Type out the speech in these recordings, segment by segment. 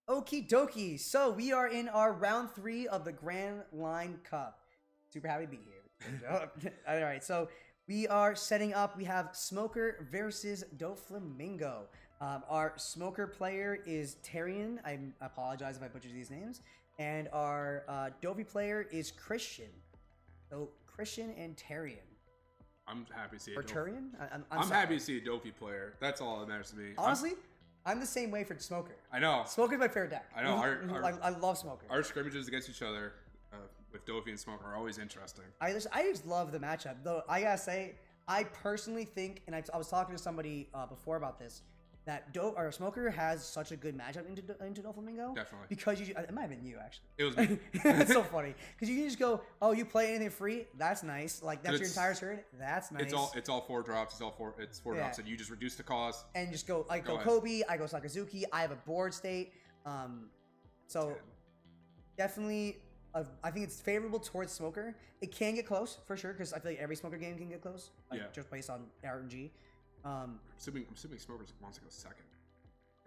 Okie dokie. So we are in our round 3 of the Grand Line Cup. Super happy to be here. All right, so we are setting up. We have Smoker versus Doflamingo. Our Smoker player is Tyrion. I apologize if I butchered these names. And our Dofi player is Christian. So Christian and Tyrion. I'm happy to see Or Tyrion? I'm happy to see a Dofi player. That's all that matters to me. Honestly, I'm the same way for Smoker. I know. Smoker's my favorite deck. I know. I love Smoker. Our scrimmages against each other with Dofi and Smoker are always interesting. I just love the matchup. Though I gotta say, I personally think, and I was talking to somebody before about this, that Smoker has such a good matchup into Doflamingo. Definitely. Because it might have been you actually. It was me. That's so funny. Because you can just go, oh, you play anything free? That's nice. Like that's your entire turn. That's nice. It's all 4 drops. It's four drops, and you just reduce the cost. And just go. I go Kobe. I go Sakazuki. I have a board state. So definitely. I think it's favorable towards Smoker. It can get close for sure because I feel like every Smoker game can get close. Just based on RNG. I'm assuming Smoker wants to go second.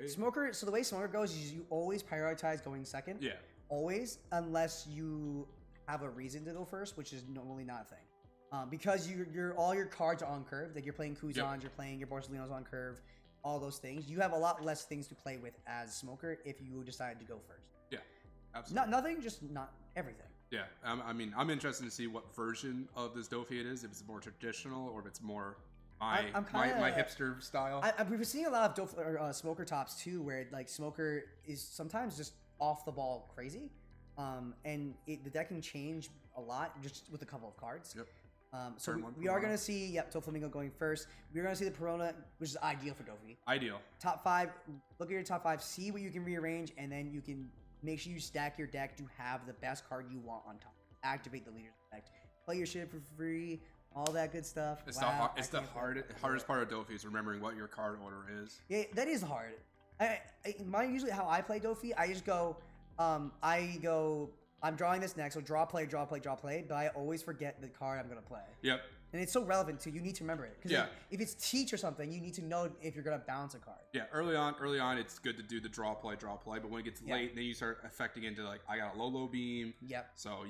Smoker. So the way Smoker goes is you always prioritize going second. Yeah. Always, unless you have a reason to go first, which is normally not a thing. Because all your cards are on curve. Like you're playing Kuzans, you're playing your Borsalinos on curve, all those things. You have a lot less things to play with as Smoker if you decide to go first. Yeah. Absolutely. Nothing, just not everything. Yeah, I mean, I'm interested to see what version of this Dofi it is. If it's more traditional or if it's more my hipster style. I've been seeing a lot of Smoker tops too, where like Smoker is sometimes just off the ball crazy, and the deck can change a lot just with a couple of cards. Yep. So we are gonna see Doflamingo going first. We're gonna see the Perona, which is ideal for Dofi. Ideal. Top 5. Look at your top 5. See what you can rearrange, and then you can make sure you stack your deck to have the best card you want on top. Activate the leader's effect. Play your shit for free. All that good stuff. It's the hardest part of Dofi is remembering what your card order is. Yeah, that is hard. Usually how I play Dofi, I just go, I'm drawing this next, so draw, play, but I always forget the card I'm gonna play. Yep. And it's so relevant too. You need to remember it. Because if it's teach or something, you need to know if you're gonna bounce a card. Yeah, early on, it's good to do the draw, play. But when it gets late, then you start affecting into like, I got a low beam. Yep. So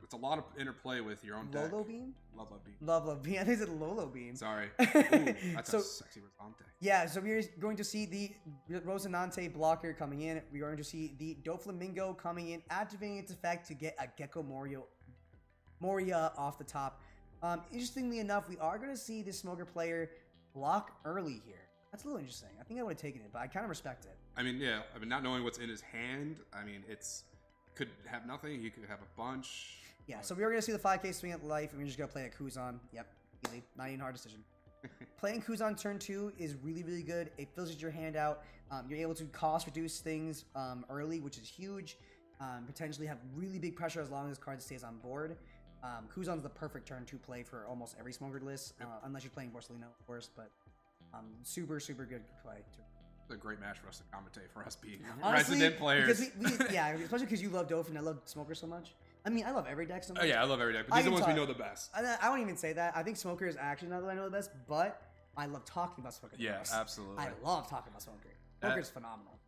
it's a lot of interplay with your own deck. Lolo beam? Lolo beam. Lolo beam. I think it's a Lolo beam. Sorry. Ooh, that's a sexy Rosante. Yeah, so we're going to see the Rosinante blocker coming in. We're going to see the Doflamingo coming in, activating its effect to get a Gecko Moria off the top. Interestingly enough, we are going to see this Smoker player block early here. That's a little interesting. I think I would have taken it, but I kind of respect it. I mean, yeah. I mean, not knowing what's in his hand, I mean, could have nothing. He could have a bunch. Yeah, so we are going to see the 5k swing at life, and we're just going to play a Kuzan. Yep, easy. Not even a hard decision. Playing Kuzan turn 2 is really, really good. It fills your hand out. You're able to cost reduce things early, which is huge. Potentially have really big pressure as long as this card stays on board. Kuzan's the perfect turn to play for almost every Smoker list, unless you're playing Borsalino, of course, but super, super good play. It's a great match for us to commentate, for us being Honestly, resident players. Because especially because you love Dof and I love Smoker so much. I mean, I love every deck so much. Oh yeah, I love every deck, but these are the ones we know the best. I won't even say that. I think Smoker is actually not that I know the best, but I love talking about Smoker. Yeah, absolutely. I love talking about Smoker. Smoker's phenomenal.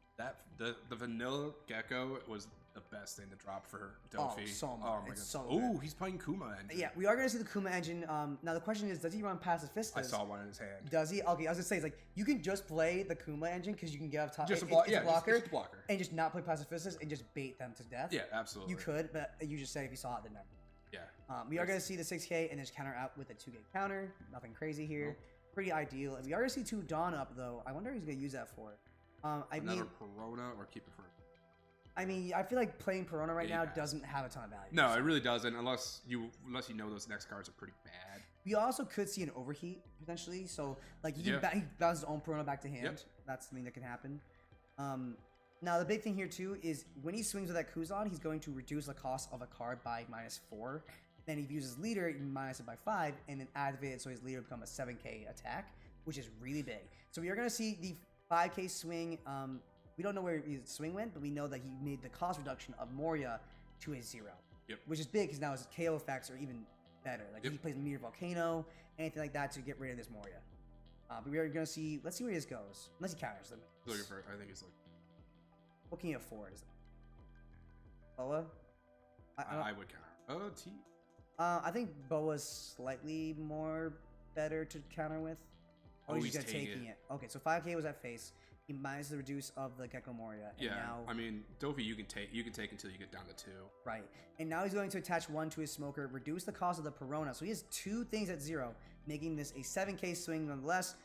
The vanilla Gecko was the best thing to drop for Dofi. Oh, so much. Oh my god. So oh, he's playing Kuma engine. Yeah, we are going to see the Kuma engine. Now the question is, does he run Pacifistas? I saw one in his hand. Does he? Okay, I was going to say, it's like, you can just play the Kuma engine because you can get up top. Just a blocker. Just a blocker. And just not play Pacifistas and just bait them to death. Yeah, absolutely. You could, but you just said if you saw it, then never. Yeah. We are going to see the 6k and just counter out with a 2k counter. Nothing crazy here. Nope. Pretty ideal. We are going to see 2 Dawn up, though. I wonder what he's going to use that for. Another Perona or keep it for... I mean, I feel like playing Perona right now doesn't have a ton of value. No, it really doesn't, unless you know those next cards are pretty bad. We also could see an overheat, potentially. So, like, he bounces his own Perona back to hand. Yep. That's something that can happen. Now, the big thing here, too, is when he swings with that Kuzan, he's going to reduce the cost of a card by -4. Then if he uses leader, he minus it by 5, and then activate it so his leader become a 7k attack, which is really big. So we are going to see the 5k swing. We don't know where his swing went, but we know that he made the cost reduction of Moria to a 0. Yep. Which is big because now his KO effects are even better. Like he plays Meteor Volcano, anything like that to get rid of this Moria. But we are going to see, let's see where this goes. Unless he counters them. Looking for, I think it's like... What can you afford? Is it Boa? I would counter. I think Boa's slightly more better to counter with. Oh, he's just taking it. Okay, so 5k was at face. He minus the reduce of the Gecko Moria. And now, I mean, Dofi, you can take until you get down to 2. Right, and now he's going to attach 1 to his smoker, reduce the cost of the Perona. So he has 2 things at 0, making this a 7k swing nonetheless.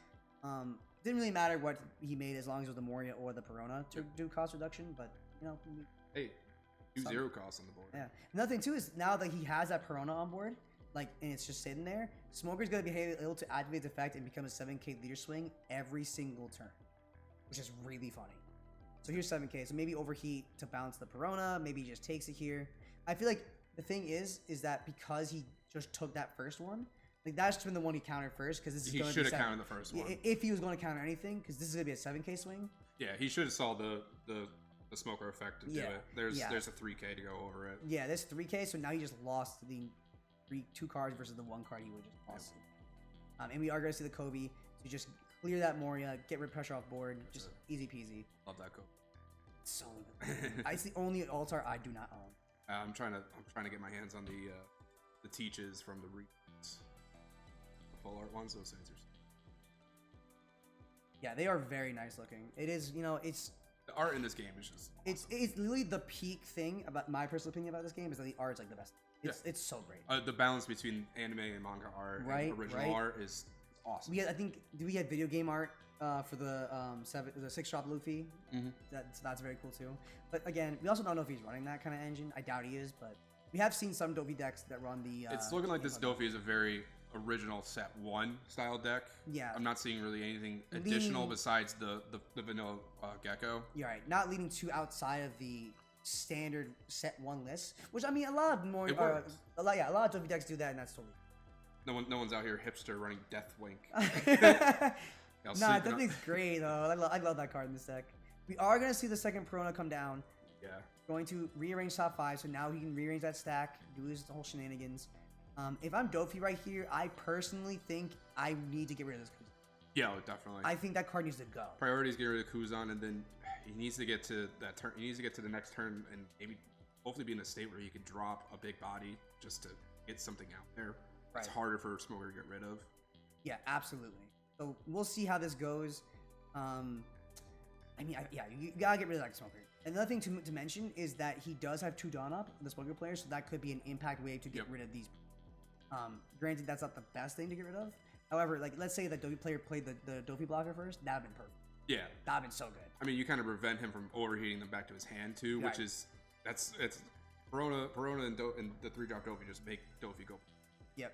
Didn't really matter what he made as long as it was the Moria or the Perona to do cost reduction, but you know. Hey, 0 costs on the board. Yeah. Another thing too is now that he has that Perona on board, like, and it's just sitting there, Smoker's gonna be able to activate the effect and become a 7k leader swing every single turn, which is really funny. So here's 7k. So maybe overheat to bounce the Perona. Maybe he just takes it here. I feel like the thing is that because he just took that first one, like that's been the one he countered first, because this is going to be. He should have countered the first one if he was going to counter anything, because this is going to be a 7k swing. Yeah, he should have saw the smoker effect to do it. There's a 3k to go over it. Yeah, there's 3k. So now he just lost the 2 cards versus the 1 card he would just lost. And we are going to see the Kobe. So just clear that Moria, get rid of pressure off board, just easy peasy. Love that Kobe. So good. It's the only altar I do not own. I'm trying to get my hands on the teaches from the Reeds. The full art ones, those things are. Yeah, they are very nice looking. It is, you know, it's the art in this game is just awesome. It's literally the peak thing about my personal opinion about this game is that the art's like the best. It's so great. The balance between anime and manga art and original art is awesome. Do we have video game art for the 6-drop Luffy? Mm-hmm. That's very cool too. But again, we also don't know if he's running that kind of engine. I doubt he is, but we have seen some Dofi decks that run the. It's looking like this Dofi is a very original set 1 style deck. Yeah. I'm not seeing really anything additional besides the vanilla Gecko. You're right. Not leading too outside of the standard set 1 list, which I mean a lot of Dofi decks do that, and that's totally. No one's out here hipster running Deathwink. Nah, Deathwink's great though. I love that card in this deck. We are gonna see the second Perona come down. Yeah. Going to rearrange top 5, so now he can rearrange that stack, do his whole shenanigans. If I'm Dofi right here, I personally think I need to get rid of this Kuzan. Yeah, definitely. I think that card needs to go. Priority is get rid of Kuzan, and then he needs to get to that turn. He needs to get to the next turn, and maybe hopefully be in a state where he can drop a big body just to get something out there. Right. It's harder for Smoker to get rid of. Yeah, absolutely. So we'll see how this goes. I mean, you gotta get rid of that Smoker. Another thing to mention is that he does have 2 Dawn Up, the Smoker player, so that could be an impact wave to get rid of these. Granted, that's not the best thing to get rid of. However, like let's say that Dofi player played the Dofi blocker first, that'd been perfect. Yeah, that'd been so good. I mean, you kind of prevent him from overheating them back to his hand too, which is it's Perona and the 3-drop Dofi just make Dofi go. Yeah,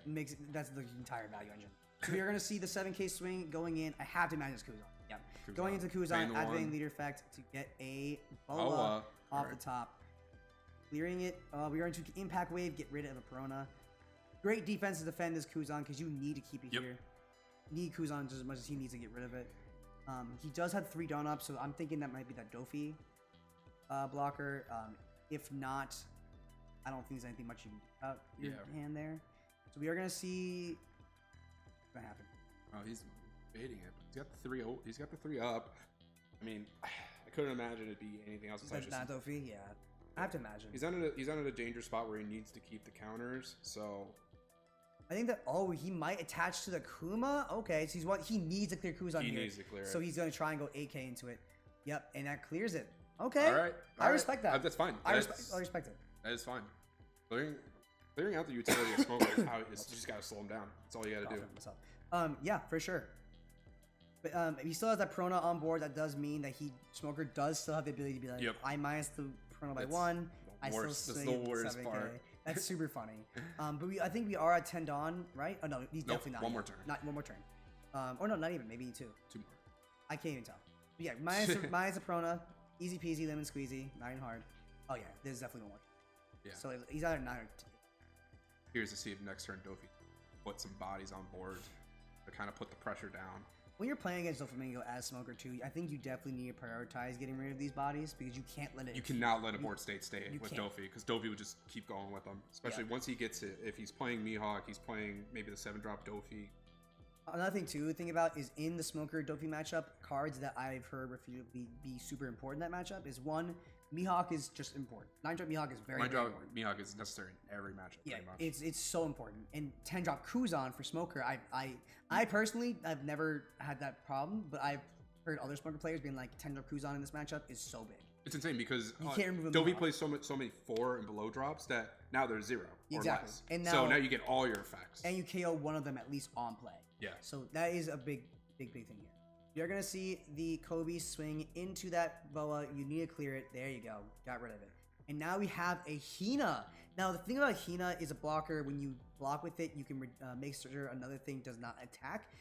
that's the entire value engine. So we are gonna see the 7k swing going in. I have to imagine it's Kuzan. Yeah, going into Kuzan, activating leader effect to get a Boa off the top, clearing it. We are into impact wave, get rid of a Perona. Great defense to defend this Kuzan because you need to keep it here. You need Kuzan just as much as he needs to get rid of it. He does have 3 Dawn Up, so I'm thinking that might be that Dofi blocker. If not, I don't think there's anything much you can do about your hand there. So we are gonna see what's gonna happen. Oh, he's baiting it. He's got the 3. He's got the 3 up. I mean, I couldn't imagine it'd be anything else besides that Dofi. Yeah, I have to imagine. He's on a dangerous spot where he needs to keep the counters. So I think that he might attach to the Kuma. Okay, so he needs to clear Kuzan here. He needs to clear it. So he's gonna try and go 8k into it. Yep, and that clears it. Okay. All right. I respect that. That's fine. I respect it. That is fine. Clearing out the utility of Smoker is how you just gotta slow him down. That's all you gotta do. Yeah, for sure. But he still has that Perona on board. That does mean that Smoker does still have the ability to be like, I minus the Perona by 1. I still swing at 7k. That's super funny. But I think we are at 10 Dawn, right? Oh no, he's definitely not. One more turn. Not one more turn. Or no, not even. Maybe 2. 2 more. I can't even tell. But yeah, minus the Perona, easy peasy, lemon squeezy, not even hard. Oh yeah, there's definitely one more. Yeah. So he's either 9 or 10. Here's to see if next turn Dofi put some bodies on board to kind of put the pressure down. When you're playing against Doflamingo as Smoker too, I think you definitely need to prioritize getting rid of these bodies because you can't let it. You cannot let a board state stay with Dofi because Dofi would just keep going with them. Especially once he gets it. If he's playing Mihawk, he's playing maybe the 7-drop Dofi. Another thing too, think about is in the Smoker Dofi matchup, cards that I've heard repeatedly be super important in that matchup is one, Mihawk is just important. 9-drop Mihawk is very important. Mihawk is necessary in every matchup. Yeah, pretty much. it's so important. And 10-drop Kuzan for Smoker, I personally I've never had that problem, but I've heard other Smoker players being like 10-drop Kuzan in this matchup is so big. It's insane because you can't remove Dovi plays so many 4 and below drops that now there's 0 or less. And so now you get all your effects. And you KO one of them at least on play. Yeah. So that is a big thing here. You're going to see the Kobe swing into that Boa. You need to clear it. There you go. Got rid of it. And now we have a Hina. Now, the thing about Hina is a blocker. When you block with it, you can make sure another thing does not attack.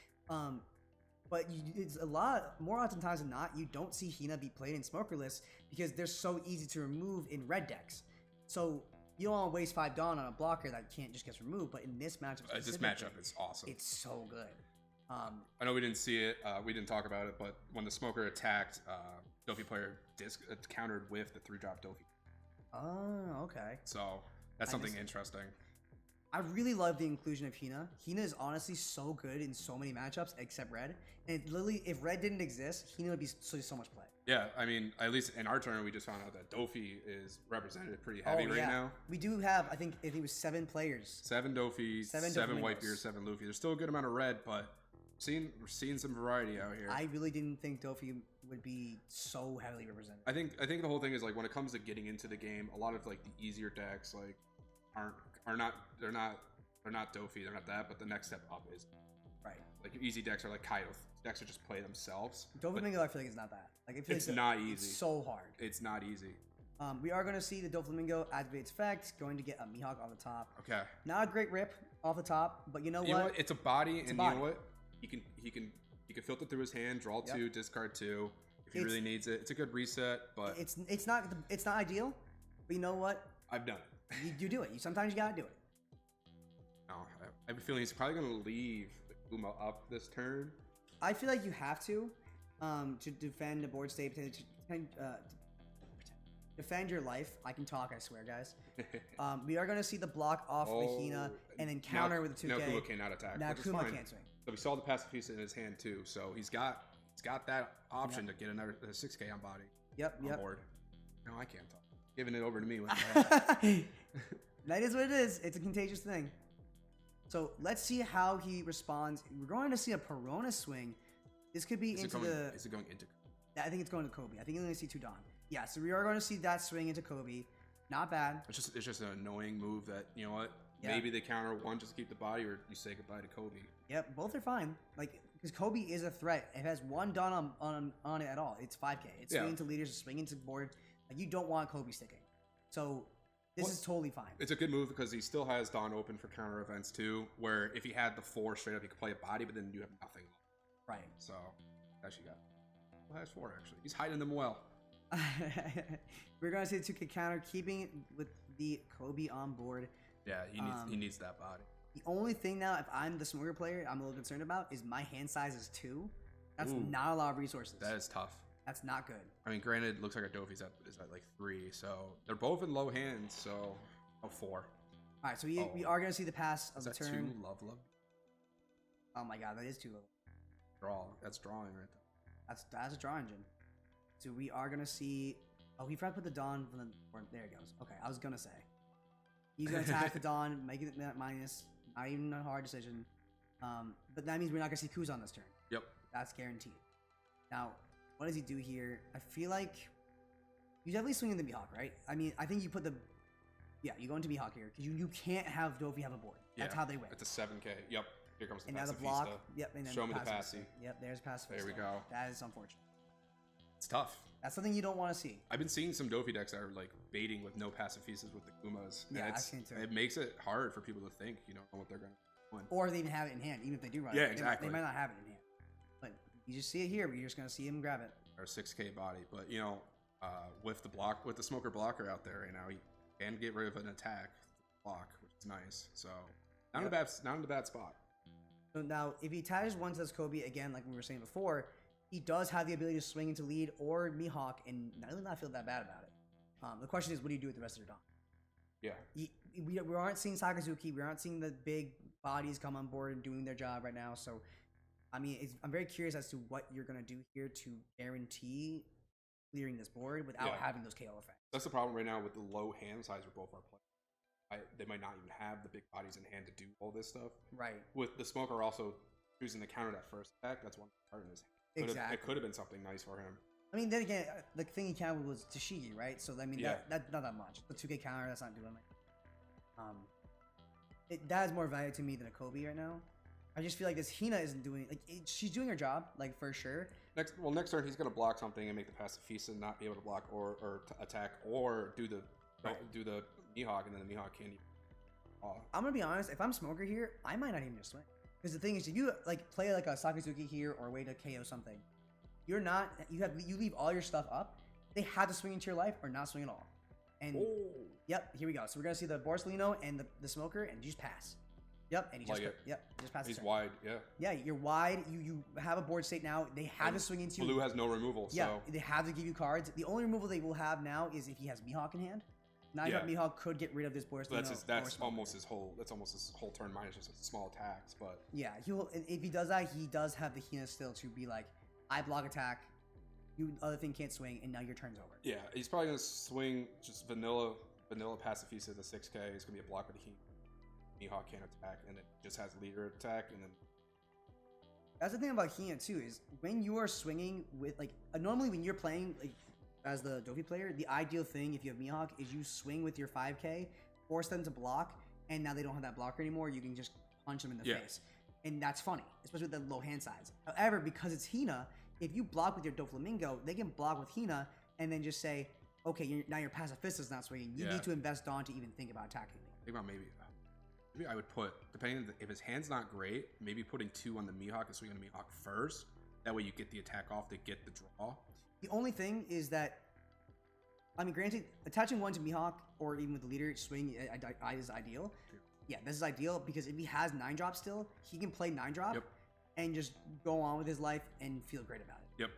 But it's a lot more often times than not, you don't see Hina be played in Smoker lists because they're so easy to remove in red decks. So you don't want to waste 5 Dawn on a blocker that can't just get removed. But in this matchup, this matchup is awesome. It's so good. I know we didn't see it. We didn't talk about it, but when the Smoker attacked, Dofi player countered with the 3-drop Dofi. Oh, okay. So that's something interesting. I really love the inclusion of Hina. Hina is honestly so good in so many matchups except Red. And literally, if Red didn't exist, Hina would be so much play. Yeah, I mean, at least in our tournament, we just found out that Dofi is represented pretty heavy right now. We do have, I think it was 7 players. 7 Dofi, 7 Whitebeard, 7 Luffy. There's still a good amount of red, but we're seeing some variety out here. I really didn't think Dofi would be so heavily represented. I think the whole thing is like when it comes to getting into the game, a lot of like the easier decks like are not they're not Dofi, they're not that, but the next step up is right. Like your easy decks are like Kaido. Decks are just play themselves. Doflamingo, I feel like it's not that. Like it's not easy. It's so hard. It's not easy. We are going to see the Doflamingo activate its effect, going to get a Mihawk on the top. Okay. Not a great rip off the top, but you know what? It's a body, and you know what? He can filter through his hand, draw 2, discard 2 if he really needs it. It's a good reset, but it's not ideal. But you know what? I've done it. You do it. Sometimes you gotta do it. No, I have a feeling he's probably gonna leave the Kuma up this turn. I feel like you have to defend the board state, defend your life. I can talk, I swear, guys. We are going to see the block off the Hina and then counter with the 2K. Now Kuma cannot attack. Now Kuma can't swing. So we saw the passive piece in his hand too. So he's got that option to get another 6K on body. On board. No, I can't talk. Giving it over to me. That is what it is. It's a contagious thing. So let's see how he responds. We're going to see a Perona swing. This could be Is it going into? I think it's going to Kobe. I think you're going to see 2 Dawn. Yeah, so we are going to see that swing into Kobe. Not bad. It's just an annoying move that, you know what? Yeah. Maybe they counter one just to keep the body, or you say goodbye to Kobe. Yep, both are fine. Like, because Kobe is a threat. It has 1 Dawn on it at all. It's 5K. It's swinging to leaders, swinging to board. Like, you don't want Kobe sticking. So this is totally fine. It's a good move because he still has Dawn open for counter events too, where if he had the 4 straight up, he could play a body, but then you have nothing. Right. So, actually got. Well, has 4 actually. He's hiding them well. We're going to see the 2K counter, keeping it with the Kobe on board. Yeah, he needs that body. The only thing now, if I'm the Smoker player, I'm a little concerned about is my hand size is 2. That's not a lot of resources. That is tough. That's not good. I mean, granted, it looks like our Dofi's at like 3, so they're both in low hands. So, 4. All right, so we are going to see the pass of the turn. Is that 2 love? Oh my god, that is 2 love. Draw. That's drawing right there. That's a draw engine. So we are gonna see. Oh, he forgot to put the Dawn. There it goes. Okay, I was gonna say he's gonna attack the Dawn, making it minus. Not even a hard decision. But that means we're not gonna see Kuz on this turn. Yep. That's guaranteed. Now, what does he do here? I feel like you definitely swing in the Mihawk, right? I mean, I think you put the. Yeah, you go into Mihawk here because you can't have Dofi have a board. That's how they win. It's a 7K. Yep. Here comes the and now the block. Yep. And then show me the passy. Yep. There's passy. There we go. That is unfortunate. It's tough. That's something you don't want to see. I've been seeing some Dofi decks that are like baiting with no passive pieces with the Kumas. Yeah, I've seen too. It makes it hard for people to think, what they're going to win. Or they even have it in hand, even if they do run it. Yeah, it. exactly. They might not have it in hand. But you just see it here, but you're just going to see him grab it. Or 6K body. But, with the Smoker blocker out there right now, he can get rid of an attack block, which is nice. So, not in a bad spot. So now, if he attaches one to this Kobe, again, like we were saying before, he does have the ability to swing into lead or Mihawk and really not feel that bad about it. The question is, what do you do with the rest of your Dawn? Yeah. We aren't seeing Sakazuki. We aren't seeing the big bodies come on board and doing their job right now. So I mean, I'm very curious as to what you're gonna do here to guarantee clearing this board without having those KO effects. That's the problem right now with the low hand size for both our players. They might not even have the big bodies in hand to do all this stuff. Right. With the Smoker also choosing to counter that first attack, that's one part in his hand. Exactly. It could have been something nice for him. I mean, then again, the thing he countered was Tashigi, right? So, I mean, that's not that much. The 2K counter, that's not doing that has more value to me than a Kobe right now. I just feel like this Hina isn't doing, she's doing her job, for sure. Next turn, he's going to block something and make the Pacifista not be able to block or attack or do the Mihawk, and then the Mihawk can't even. I'm going to be honest, if I'm Smoker here, I might not even just swing. Because the thing is, if you, play a Sakazuki here or a way to KO something, you leave all your stuff up. They have to swing into your life or not swing at all. And yep, here we go. So we're gonna see the Borsalino and the Smoker, and you just pass. Yep, and he just just passes. He's wide, Yeah, you're wide. You have a board state now. They have to swing into. Blue has no removal. Yeah, so. They have to give you cards. The only removal they will have now is if he has Mihawk in hand. Now Mihawk could get rid of this Borsalino. That's almost his whole. That's almost his whole turn minus just small attacks. But yeah, if he does that, he does have the Hina still to be like, I block attack. You other thing can't swing, and now your turn's over. Yeah, he's probably gonna swing just vanilla Pacifista the 6K. It's gonna be a block with the Mihawk can't attack, and it just has leader attack, and then. That's the thing about Hina too, is when you are swinging with normally when you're playing as the Dofi player, the ideal thing if you have Mihawk is you swing with your 5K, force them to block, and now they don't have that blocker anymore. You can just punch them in the face, and that's funny, especially with the low hand size. However, because it's Hina. If you block with your Doflamingo, they can block with Hina and then just say, okay, now your Pacifista's not swinging. You need to invest on to even think about attacking me. Think about maybe I would put, depending on if his hand's not great, maybe putting 2 on the Mihawk and swinging the Mihawk first. That way you get the attack off to get the draw. The only thing is that, I mean, granted, attaching 1 to Mihawk or even with the leader swing is ideal. Yeah, this is ideal because if he has 9-drop still, he can play 9-drop. And just go on with his life and feel great about it. Yep.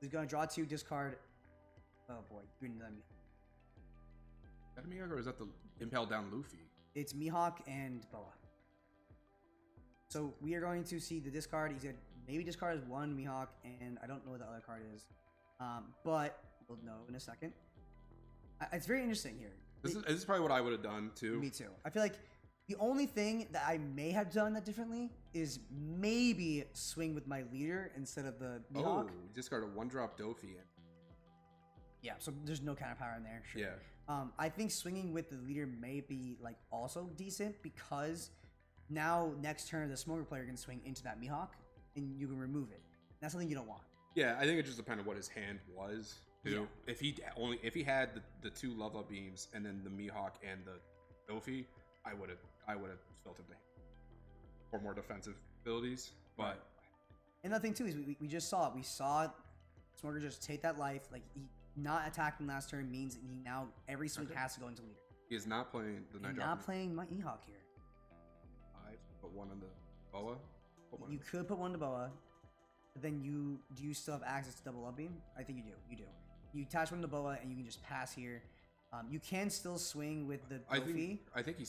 He's gonna draw 2, discard. Oh boy, you're done. Is that Mihawk or is that the Impel Down Luffy? It's Mihawk and Boa. So we are going to see the discard. He's gonna maybe discard as 1 Mihawk, and I don't know what the other card is, but we'll know in a second. It's very interesting here. This is probably what I would have done too. Me too. I feel like. The only thing that I may have done that differently is maybe swing with my leader instead of the Mihawk. Oh, discard a 1-drop Dofi. Yeah, so there's no counter power in there. Sure. Yeah. I think swinging with the leader may be also decent because now next turn the Smoker player can swing into that Mihawk and you can remove it. That's something you don't want. Yeah, I think it just depends on what his hand was too. Yeah. If he had the 2 level up beams and then the Mihawk and the Dofi, I would have filtered the for more defensive abilities. But another thing too is we just saw it. We saw Smoker just take that life. He not attacking last turn means he now every swing has to go into leader. He is not playing the 9-drop. Not playing my Mihawk here. 5, put 1 on the Boa. You could put 1 to Boa, but then do you still have access to double up beam? I think you do. You do. You attach 1 to Boa and you can just pass here. You can still swing with the Dofi. I think he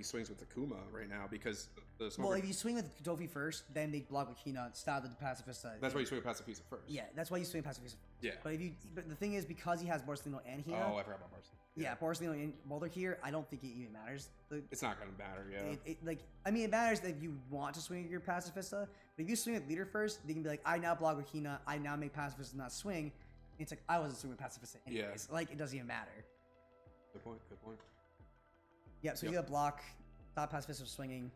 swings with the Kuma right now because the Smoker. Well, if you swing with Dofi first, then they block with Hina, style the Pacifista. That's why you swing with Pacifista first. Yeah, that's why you swing Pacifista. Yeah. But the thing is, because he has Borsalino and Hina. Oh, I forgot about Borsalino. Yeah, Borsalino and Mulder here. I don't think it even matters. It's not gonna matter. Yeah. It matters if you want to swing with your Pacifista, but if you swing with leader first, they can be like, I now block with Hina. I now make Pacifista not swing. It's like I wasn't swinging with Pacifista anyways. Yeah. It doesn't even matter. Good point. Yeah, so you got block, stop Pacifista from swinging.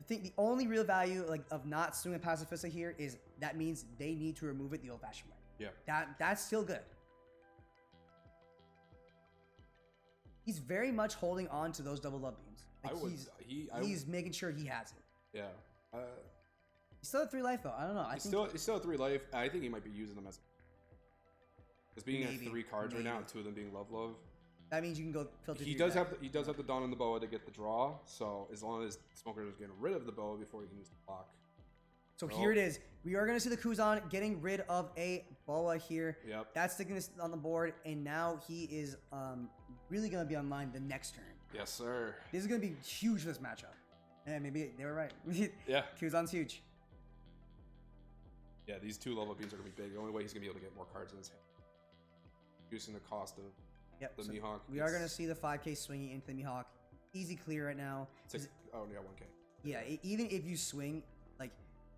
I think the only real value of not swinging Pacifista here is that means they need to remove it the old-fashioned way. Yeah. That's still good. He's very much holding on to those double love beams. He's making sure he has it. Yeah. He's still at 3 life though. I don't know. He's still at 3 life. I think he might be using them as being at 3 cards right now, and 2 of them being love. That means you can go filter. He does have the Dawn on the Boa to get the draw. So as long as Smoker is getting rid of the Boa before he can use the block. So here it is. We are going to see the Kuzan getting rid of a Boa here. Yep. That's sticking this on the board, and now he is really going to be online the next turn. Yes, sir. This is going to be huge for this matchup. Yeah, maybe they were right. Yeah. Kuzan's huge. Yeah, these 2 level beams are going to be big. The only way he's going to be able to get more cards in his hand. Reducing the cost of the so Mihawk. We are going to see the 5k swinging into the Mihawk. Easy clear right now. Oh, yeah, 1k. Yeah, even if you swing, like,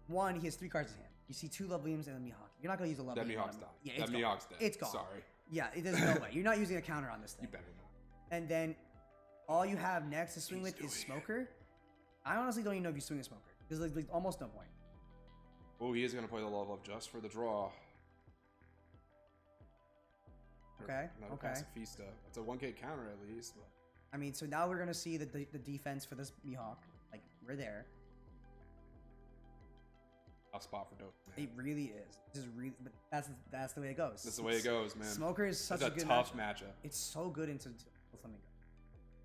1, he has 3 cards in his hand. You see 2 level beams and a Mihawk. You're not going to use a level beam. That Mihawk's done. Yeah, that Mihawk's dead. It's gone. Sorry. Yeah, there's no way. You're not using a counter on this thing. You better not. And then all you have next to swing with is Smoker. I honestly don't even know if you swing a Smoker. There's like almost no point. Oh, he is going to play the level up just for the draw. Okay. Another Pacifista. It's a 1k counter at least. But... I mean, so now we're going to see the defense for this Mihawk. Like, we're there. Tough spot for Dope. It really is. This is really, but that's the way it goes. That's the way it goes, man. Smoker is such a good tough matchup. It's so good into Doflamingo.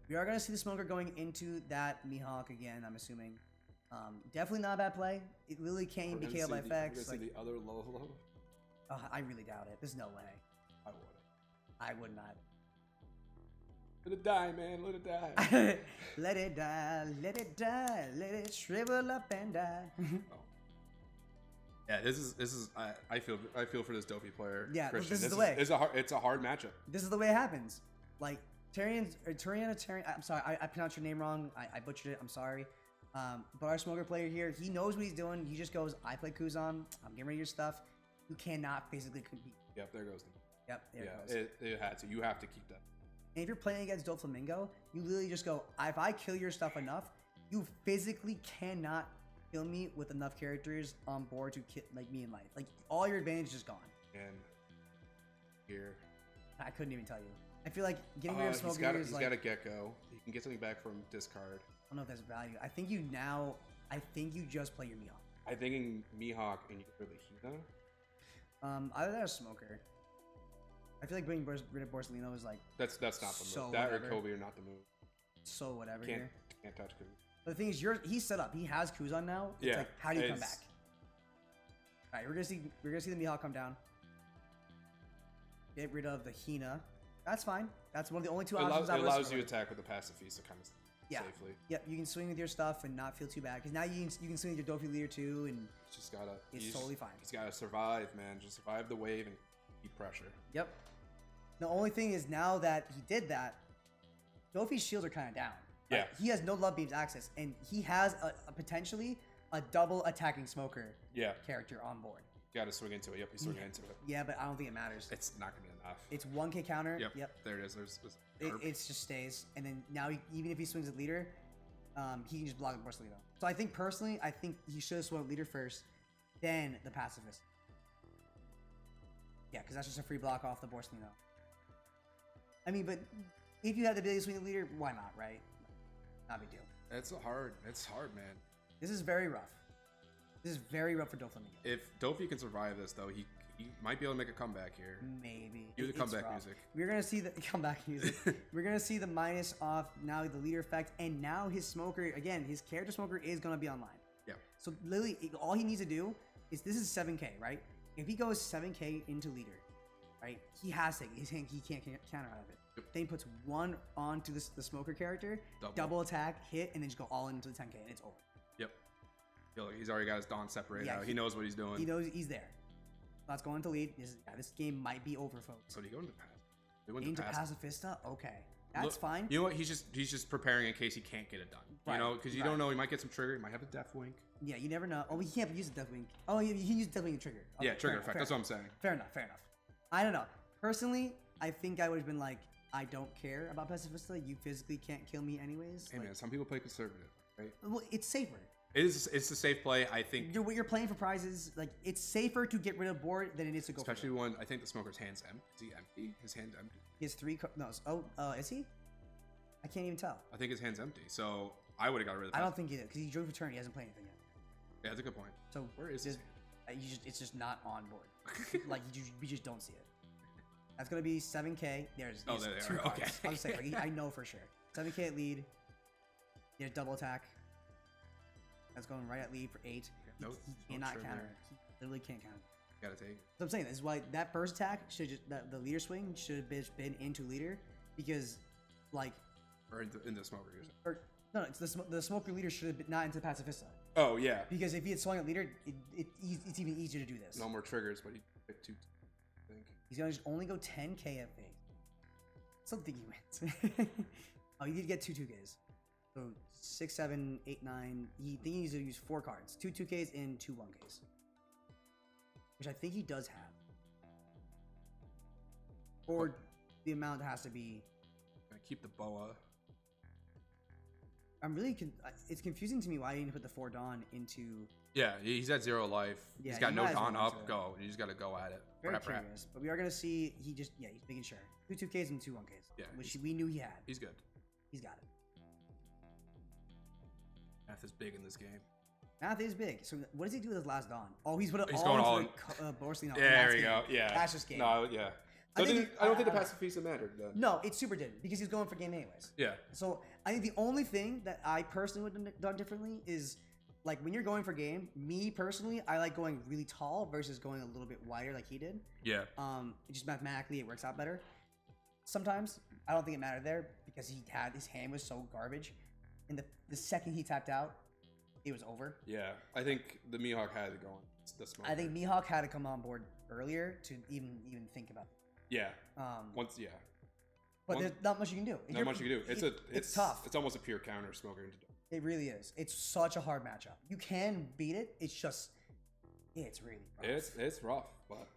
We are going to see the Smoker going into that Mihawk again, I'm assuming. Definitely not a bad play. It really can't even be KO'd by effects. We're going to see the other low. I really doubt it. There's no way. I would. I would not. Let it die, man. Let it die. Let it die. Let it die. Let it shrivel up and die. Oh. Yeah, this is. I feel for this Dopey player. Yeah, Christian. this is the way. It's a hard matchup. This is the way it happens. Like Tyrion. I'm sorry, I pronounced your name wrong. I butchered it. I'm sorry. But our Smoker player here, he knows what he's doing. He just goes, I play Kuzan. I'm getting rid of your stuff. You cannot physically compete. Yep, there goes. Yep, there it goes. It had to. You have to keep that. And if you're playing against Doflamingo, you literally just go, if I kill your stuff enough, you physically cannot kill me with enough characters on board to like me in life. Like all your advantage is just gone. And here, I couldn't even tell you. I feel like getting rid of Smoker is he's got a Gecko. He can get something back from discard. I don't know if there's value. I think you just play your Mihawk. I think in Mihawk and you get rid of the Hina. Either that or Smoker. I feel like bringing rid of Borsalino is like that's not the move. That or Kobe are not the move. So whatever. Can't touch Kobe. But the thing is, he's set up. He has Kuzan now. It's like, how do you come back? All right, we're gonna see the Mihawk come down. Get rid of the Hina. That's fine. That's one of the only 2 options. It allows you to attack with the Pacifista kind of safely. Yep, you can swing with your stuff and not feel too bad. Because now you can swing with your Dofi leader too, and it's totally fine. He's gotta survive, man. Just survive the wave and keep pressure. Yep. The only thing is now that he did that, Dofi's shields are kind of down. Yeah. Like, he has no love beams access, and he has a potentially a double attacking Smoker character on board. You gotta swing into it. Yep, he's swinging into it. Yeah, but I don't think it matters. It's not gonna be enough. It's 1k counter. Yep. There it is. It just stays, and then now even if he swings at leader, he can just block the Borsalino. So I think personally, he should have swung at leader first, then the pacifist. Yeah, because that's just a free block off the Borsalino. I mean, but if you have the ability to swing the leader, why not, right? Not a big deal. It's hard, man. This is very rough. This is very rough for Doflamingo. If Dofi can survive this, though, he might be able to make a comeback here. Maybe. Do the comeback music. We're going to see the comeback music. We're going to see the minus off now the leader effect, and now his Smoker, again, his character Smoker is going to be online. Yeah. So literally, all he needs to do is, this is 7k, right? If he goes 7k into leader, right, he has to, he can't counter out of it. Yep. Then he puts 1 onto the Smoker character, double attack, hit, and then just go all into the 10k, and it's over. Yep. He's already got his Dawn separated out. He knows what he's doing. He knows he's there. Let's go into lead. This game might be over, folks. So do you go into Pacifista? Okay. That's fine. You know what? He's just preparing in case he can't get it done. Right. You know, because you don't know. He might get some trigger. He might have a Death Wink. Yeah, you never know. Oh, he can't use the Death Wink. Oh, he can use Death Wink trigger. Okay, yeah, trigger effect. That's what I'm saying. Fair enough. I don't know. Personally, I think I would have been like, I don't care about Pacifista. You physically can't kill me anyways. Hey, man, some people play conservative, right? Well, it's safer. It's a safe play, I think. You're playing for prizes. Like, it's safer to get rid of board than it is to go. Especially when I think the Smoker's hand's empty. Is he empty? His hand's empty. He has 3. Is he? I can't even tell. I think his hand's empty. So I would have got rid of the I don't think he did because he drew for turn. He hasn't played anything yet. Yeah, that's a good point. So where is it? It's just not on board. Like we just don't see it. That's gonna be 7k. There's there they 2 are. cards. Okay. I'll just say I know for sure. 7k at lead. There's double attack. That's going right at lead for 8. He cannot counter it. He literally can't counter it. Gotta take it. So I'm saying this is why that first attack should just the leader swing should have been into leader because like or in the Smoker. Or No, it's the smoker leader should have been not into Pacifista. Oh yeah. Because if he had swung at leader, it's even easier to do this. No more triggers, but he picked 2. I think he's gonna just only go 10k at base. I still think he wins. Oh, he did get 2 2Ks. So 6, 7, 8, 9. He needs to use 4 cards. 2 2Ks and 2 1Ks. Which I think he does have. Or the amount has to be. Gonna keep the boa. I'm really. It's confusing to me why he didn't put the 4 Dawn into. Yeah, he's at 0 life. Yeah, he's got no well Dawn up. Go. You just gotta go at it. Very curious. But we are gonna see. He's making sure. 2 2Ks and 2 1Ks. Yeah. Which we knew he had. He's good. He's got it. Math is big in this game. Math is big. So what does he do with his last Dawn? Oh, he's going all in. Borsley. Yeah, there we go. Yeah. That's just game. No, yeah. So I don't think the Pacifista mattered then. No, it super didn't because he's going for game anyways. Yeah. So I think the only thing that I personally would have done differently is like when you're going for game, me personally, I like going really tall versus going a little bit wider like he did. Yeah. Just mathematically it works out better. Sometimes I don't think it mattered there because his hand was so garbage. And the second he tapped out, it was over. Yeah. I think the Mihawk had to go on the smoker. I think Mihawk had to come on board earlier to even think about it. Yeah. But there's not much you can do. Not much you can do. It's tough. It's almost a pure counter smoker into Dawn. It really is. It's such a hard matchup. You can beat it. It's just, it's really rough. It's rough, but